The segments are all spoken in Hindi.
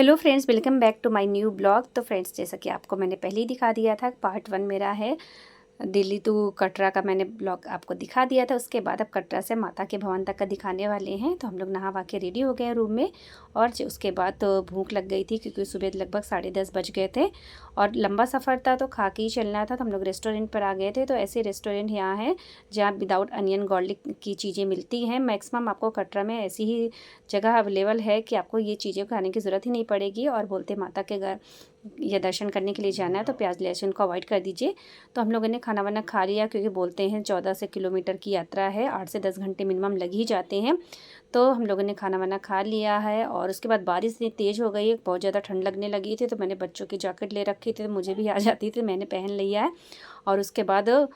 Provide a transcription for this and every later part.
Hello friends, welcome back to my new blog. तो फ्रेंड्स, जैसा कि आपको मैंने पहले ही दिखा दिया था, पार्ट 1 मेरा है दिल्ली टू कटरा का। मैंने ब्लॉग आपको दिखा दिया था। उसके बाद अब कटरा से माता के भवन तक का दिखाने वाले हैं। तो हम लोग नहा वा के रेडी हो गए हैं रूम में। और उसके बाद तो भूख लग गई थी क्योंकि सुबह लगभग 10:30 बज गए थे और लंबा सफ़र था तो खा के ही चलना था। तो हम लोग रेस्टोरेंट पर आ गए थे। तो ऐसे रेस्टोरेंट यहाँ है जहाँ विदाउट अनियन गार्लिक की चीज़ें मिलती हैं। मैक्सिमम आपको कटरा में ऐसी ही जगह अवेलेबल है कि आपको ये चीज़ें खाने की ज़रूरत ही नहीं पड़ेगी। और बोलते माता के घर या दर्शन करने के लिए जाना है तो प्याज लहसुन को अवॉइड कर दीजिए। तो हम लोगों ने खाना वाना खा लिया क्योंकि बोलते हैं 14 से किलोमीटर की यात्रा है, 8 से 10 घंटे मिनिमम लग ही जाते हैं। तो हम लोगों ने खाना वाना खा लिया है। और उसके बाद बारिश इतनी तेज़ हो गई है, बहुत ज़्यादा ठंड लगने लगी थी। तो मैंने बच्चों की जैकेट ले रखी थी तो मुझे भी आ जाती थी, मैंने पहन लिया है। और उसके बाद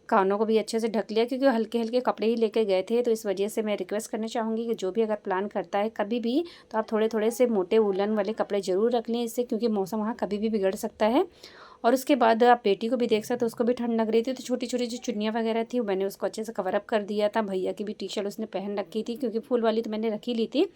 कानों को भी अच्छे से ढक लिया क्योंकि हल्के हल्के कपड़े ही लेके गए थे। तो इस वजह से मैं रिक्वेस्ट करना चाहूँगी कि जो भी अगर प्लान करता है कभी भी, तो आप थोड़े थोड़े से मोटे वूलन वाले कपड़े ज़रूर रख लें, इससे क्योंकि मौसम वहाँ कभी भी बिगड़ सकता है। और उसके बाद आप बेटी को भी देख सकते हो, उसको भी ठंड लग रही थी। तो छोटी छोटी जो चुन्नियाँ वगैरह थी मैंने उसको अच्छे से कवर अप कर दिया था। भैया की भी टी शर्ट उसने पहन रखी थी क्योंकि फुल वाली तो मैंने रखी ली थी।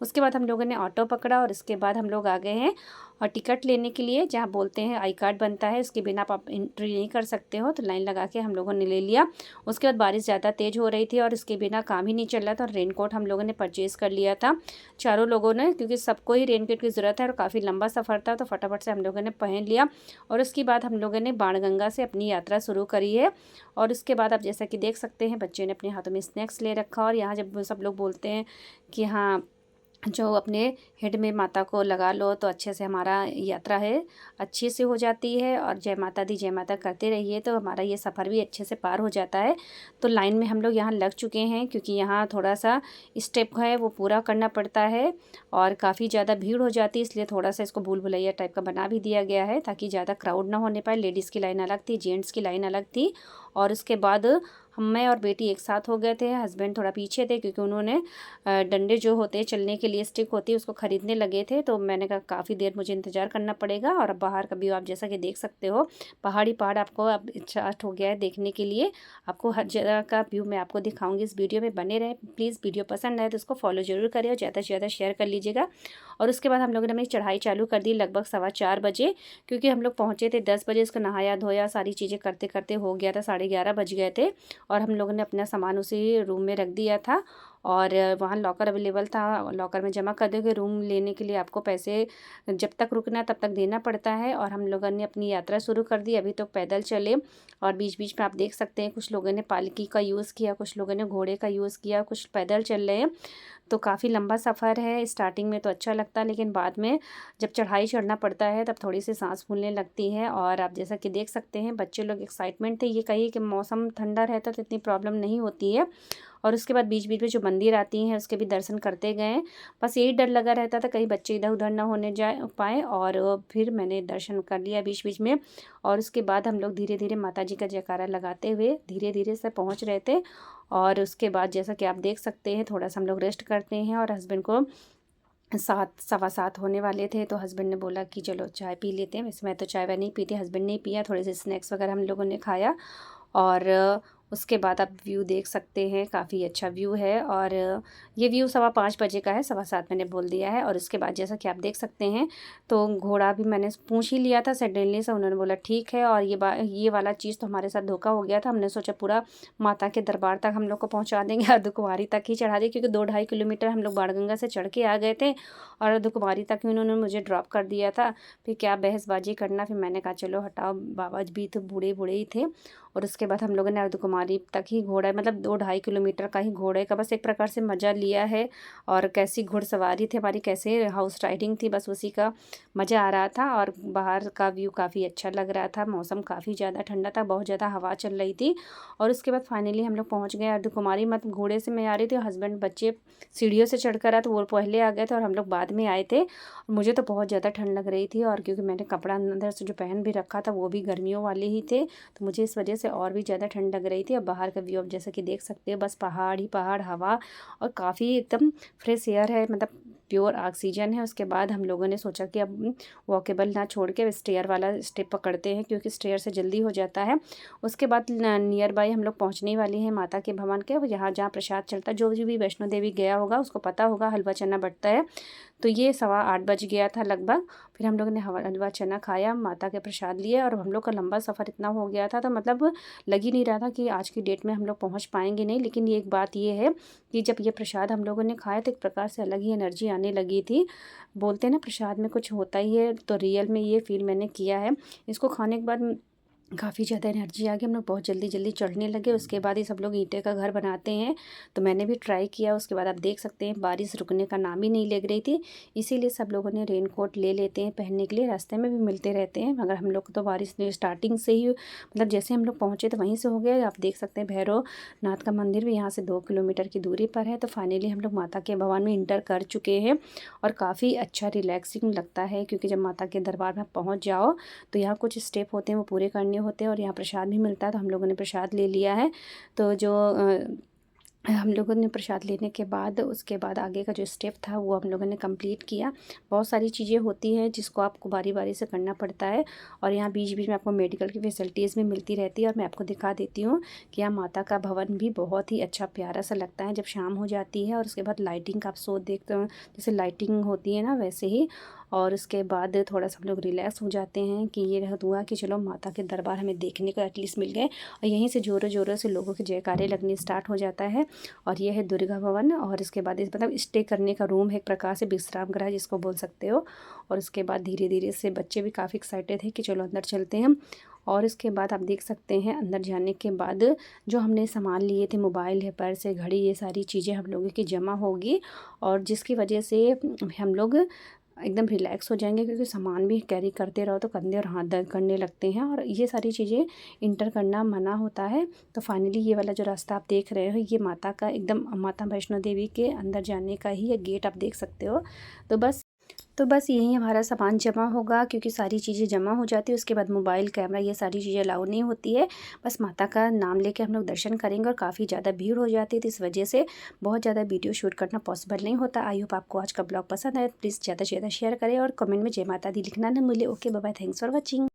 उसके बाद हम लोगों ने ऑटो पकड़ा और इसके बाद हम लोग आ गए हैं और टिकट लेने के लिए, जहाँ बोलते हैं आई कार्ड बनता है, उसके बिना आप एंट्री नहीं कर सकते हो। तो लाइन लगा के हम लोगों ने ले लिया। उसके बाद बारिश ज़्यादा तेज़ हो रही थी और इसके बिना काम ही नहीं चल रहा था। और रेनकोट हम लोगों ने परचेज़ कर लिया था चारों लोगों ने, क्योंकि सबको ही रेनकोट की ज़रूरत है और काफ़ी लंबा सफ़र था। तो फटाफट से हम लोगों ने पहन लिया। और उसके बाद हम लोगों ने बाणगंगा से अपनी यात्रा शुरू करी है। और उसके बाद आप जैसा कि देख सकते हैं, बच्चे ने अपने हाथों में स्नैक्स ले रखा। और यहाँ जब सब लोग बोलते हैं कि हाँ, जो अपने हेड में माता को लगा लो तो अच्छे से हमारा यात्रा है अच्छे से हो जाती है। और जय माता दी जय माता करते रहिए तो हमारा ये सफ़र भी अच्छे से पार हो जाता है। तो लाइन में हम लोग यहाँ लग चुके हैं क्योंकि यहाँ थोड़ा सा स्टेप है वो पूरा करना पड़ता है और काफ़ी ज़्यादा भीड़ हो जाती है, इसलिए थोड़ा सा इसको भूल भुलैया टाइप का बना भी दिया गया है ताकि ज़्यादा क्राउड ना होने पाए। लेडीज़ की लाइन अलग थी, जेंट्स की लाइन अलग थी। और उसके बाद मैं और बेटी एक साथ हो गए थे। हस्बैंड थोड़ा पीछे थे क्योंकि उन्होंने डंडे जो होते हैं चलने के लिए, स्टिक होती है, उसको ख़रीदने लगे थे। तो मैंने कहा काफ़ी देर मुझे इंतज़ार करना पड़ेगा। और अब बाहर का व्यू आप जैसा कि देख सकते हो, पहाड़ी पहाड़ आपको अब स्टार्ट हो गया है देखने के लिए। आपको हर जगह का व्यू मैं आपको दिखाऊंगी। इस वीडियो में बने रहे। प्लीज़ वीडियो पसंद आए तो उसको फॉलो ज़रूर करें और ज़्यादा से ज़्यादा शेयर कर लीजिएगा। और उसके बाद हम लोगों ने अपनी चढ़ाई चालू कर दी लगभग 4:15 बजे, क्योंकि हम लोग पहुँचे थे 10 बजे। इसको नहाया धोया सारी चीज़ें करते करते हो गया था 11:30 बज गए थे। और हम लोगों ने अपना सामान उसी रूम में रख दिया था और वहाँ लॉकर अवेलेबल था, लॉकर में जमा कर दोगे। रूम लेने के लिए आपको पैसे जब तक रुकना तब तक देना पड़ता है। और हम लोगों ने अपनी यात्रा शुरू कर दी। अभी तो पैदल चले और बीच बीच में आप देख सकते हैं कुछ लोगों ने पालकी का यूज़ किया, कुछ लोगों ने घोड़े का यूज़ किया, कुछ पैदल चल रहे हैं। तो काफ़ी लंबा सफ़र है। स्टार्टिंग में तो अच्छा लगता है लेकिन बाद में जब चढ़ाई चढ़ना पड़ता है तब थोड़ी सी सांस फूलने लगती है। और आप जैसा कि देख सकते हैं बच्चे लोग एक्साइटमेंट थे। ये कहिए कि मौसम ठंडा रहता तो इतनी प्रॉब्लम नहीं होती है। और उसके बाद बीच बीच में जो मंदिर आती हैं उसके भी दर्शन करते गए। बस यही डर लगा रहता था कहीं बच्चे इधर उधर ना होने जाए पाए। और फिर मैंने दर्शन कर लिया बीच बीच में। और उसके बाद हम लोग धीरे धीरे माता जी का जयकारा लगाते हुए धीरे धीरे से पहुंच रहे थे। और उसके बाद जैसा कि आप देख सकते हैं थोड़ा सा हम लोग रेस्ट करते हैं। और हस्बैंड को 7 सवा 7 होने वाले थे तो हस्बैंड ने बोला कि चलो चाय पी लेते हैं। वैसे मैं तो चाय वाय नहीं पीती, हस्बैंड ने पिया। थोड़े से स्नैक्स वगैरह हम लोगों ने खाया। और उसके बाद आप व्यू देख सकते हैं, काफ़ी अच्छा व्यू है। और ये व्यू 5:15 बजे का है, 7:15 मैंने बोल दिया है। और उसके बाद जैसा कि आप देख सकते हैं तो घोड़ा भी मैंने पूछ ही लिया था सडनली से, उन्होंने बोला ठीक है। और ये वाला चीज़ तो हमारे साथ धोखा हो गया था। हमने सोचा पूरा माता के दरबार तक हम लोग को पहुँचा देंगे, अर्धकुमारी तक ही चढ़ा दें, क्योंकि 2-2.5 किलोमीटर हम लोग बाणगंगा से चढ़ के आ गए थे और अर्धकुमारी तक ही उन्होंने मुझे ड्रॉप कर दिया था। फिर क्या बहसबाजी करना, फिर मैंने कहा चलो हटाओ, बाबा भी तो बूढ़े बूढ़े ही थे। और उसके बाद हम लोगों ने अर्धकुमारी तक ही घोड़ा, मतलब 2-2.5 किलोमीटर का ही घोड़े का बस एक प्रकार से मज़ा लिया है। और कैसी घुड़सवारी थी हमारी, कैसे हाउस राइडिंग थी, बस उसी का मज़ा आ रहा था। और बाहर का व्यू काफ़ी अच्छा लग रहा था। मौसम काफ़ी ज़्यादा ठंडा था, बहुत ज़्यादा हवा चल रही थी। और उसके बाद फाइनली हम लोग पहुँच गए अर्धकुमारी। मतलब घोड़े से मैं आ रही थी, हस्बैंड बच्चे सीढ़ियों से चढ़ कर आए तो वो पहले आ गए थे और हम लोग बाद में आए थे। मुझे तो बहुत ज़्यादा ठंड लग रही थी और क्योंकि मैंने कपड़ा अंदर से जो पहन भी रखा था वो भी गर्मियों वाले ही थे, तो मुझे इस वजह से और भी ज़्यादा ठंड लग रही थी। और बाहर का व्यू आप जैसा कि देख सकते हो, बस पहाड़ ही पहाड़, हवा और काफ़ी एकदम फ्रेश एयर है। मतलब प्योर ऑक्सीजन है। उसके बाद हम लोगों ने सोचा कि अब वॉकेबल ना छोड़ के स्टेयर वाला स्टेप पकड़ते हैं, क्योंकि स्टेयर से जल्दी हो जाता है। उसके बाद नियर बाई हम लोग पहुँचने वाले हैं माता के भवन के, यहाँ जहाँ प्रसाद चलता है। जो भी वैष्णो देवी गया होगा उसको पता होगा हलवा चना बँटता है। तो ये 8:15 बज गया था लगभग। फिर हम लोगों ने हलवा चना खाया, माता के प्रसाद लिए, और हम लोग का लंबा सफ़र इतना हो गया था तो मतलब लग ही नहीं रहा था कि आज की डेट में हम लोग पहुंच पाएंगे नहीं। लेकिन ये एक बात ये है कि जब ये प्रसाद हम लोगों ने खाया तो एक प्रकार से अलग ही एनर्जी आने लगी थी। बोलते हैं ना प्रसाद में कुछ होता ही है, तो रियल में ये फील मैंने किया है। इसको खाने के बाद काफ़ी ज़्यादा एनर्जी आ गई, हम लोग बहुत जल्दी जल्दी चढ़ने लगे। उसके बाद ही सब लोग ईंटे का घर बनाते हैं, तो मैंने भी ट्राई किया। उसके बाद आप देख सकते हैं बारिश रुकने का नाम ही नहीं लग रही थी, इसीलिए सब लोगों ने रेन कोट ले लेते हैं पहनने के लिए, रास्ते में भी मिलते रहते हैं। मगर हम लोग को तो बारिश ने स्टार्टिंग से ही, मतलब जैसे हम लोग पहुँचे तो वहीं से हो गया। आप देख सकते हैं भैरव नाथ का मंदिर भी यहाँ से 2 किलोमीटर की दूरी पर है। तो फाइनली हम लोग माता के भवन में इंटर कर चुके हैं, और काफ़ी अच्छा रिलैक्सिंग लगता है, क्योंकि जब माता के दरबार में पहुँच जाओ तो यहाँ कुछ स्टेप होते हैं वो पूरे करने होते हैं, और यहाँ प्रसाद भी मिलता है। तो हम लोगों ने प्रसाद ले लिया है। तो जो हम लोगों ने प्रसाद लेने के बाद उसके बाद आगे का जो स्टेप था वो हम लोगों ने कंप्लीट किया। बहुत सारी चीज़ें होती हैं जिसको आपको बारी बारी से करना पड़ता है, और यहाँ बीच बीच में आपको मेडिकल की फैसिलिटीज़ भी मिलती रहती है। और मैं आपको दिखा देती हूँ कि यहाँ माता का भवन भी बहुत ही अच्छा प्यारा सा लगता है जब शाम हो जाती है। और उसके बाद लाइटिंग का आप शो देखते हो, जैसे लाइटिंग होती है ना वैसे ही। और उसके बाद थोड़ा सा हम लोग रिलैक्स हो जाते हैं कि ये हुआ कि चलो माता के दरबार हमें देखने को एटलीस्ट मिल गए। और यहीं से ज़ोरों ज़ोरों से लोगों के जयकारे लगने स्टार्ट हो जाता है। और ये है दुर्गा भवन, और इसके बाद इस मतलब स्टे करने का रूम है, एक प्रकार से विश्राम गृह जिसको बोल सकते हो। और उसके बाद धीरे धीरे से बच्चे भी काफ़ी एक्साइटेड है कि चलो अंदर चलते हैं। और इसके बाद आप देख सकते हैं अंदर जाने के बाद जो हमने सामान लिए थे, मोबाइल है, पर्स है, घड़ी, ये सारी चीज़ें हम लोगों की जमा होगी, और जिसकी वजह से हम लोग एकदम रिलैक्स हो जाएंगे, क्योंकि सामान भी कैरी करते रहो तो कंधे और हाथ दर्द करने लगते हैं, और ये सारी चीज़ें इंटर करना मना होता है। तो फाइनली ये वाला जो रास्ता आप देख रहे हो ये माता का एकदम माता वैष्णो देवी के अंदर जाने का ही ये गेट आप देख सकते हो। तो बस यहीं हमारा सामान जमा होगा, क्योंकि सारी चीज़ें जमा हो जाती है। उसके बाद मोबाइल, कैमरा, ये सारी चीज़ें अलाउ नहीं होती है। बस माता का नाम लेके हम लोग दर्शन करेंगे, और काफ़ी ज़्यादा भीड़ हो जाती है, तो इस वजह से बहुत ज़्यादा वीडियो शूट करना पॉसिबल नहीं होता। आई होप आपको आज का ब्लॉग पसंद आए, प्लीज़ ज़्यादा से ज़्यादा शेयर करें, और कमेंट में जय माता दी लिखना ना भूलिए। Okay bye bye, thanks for watching.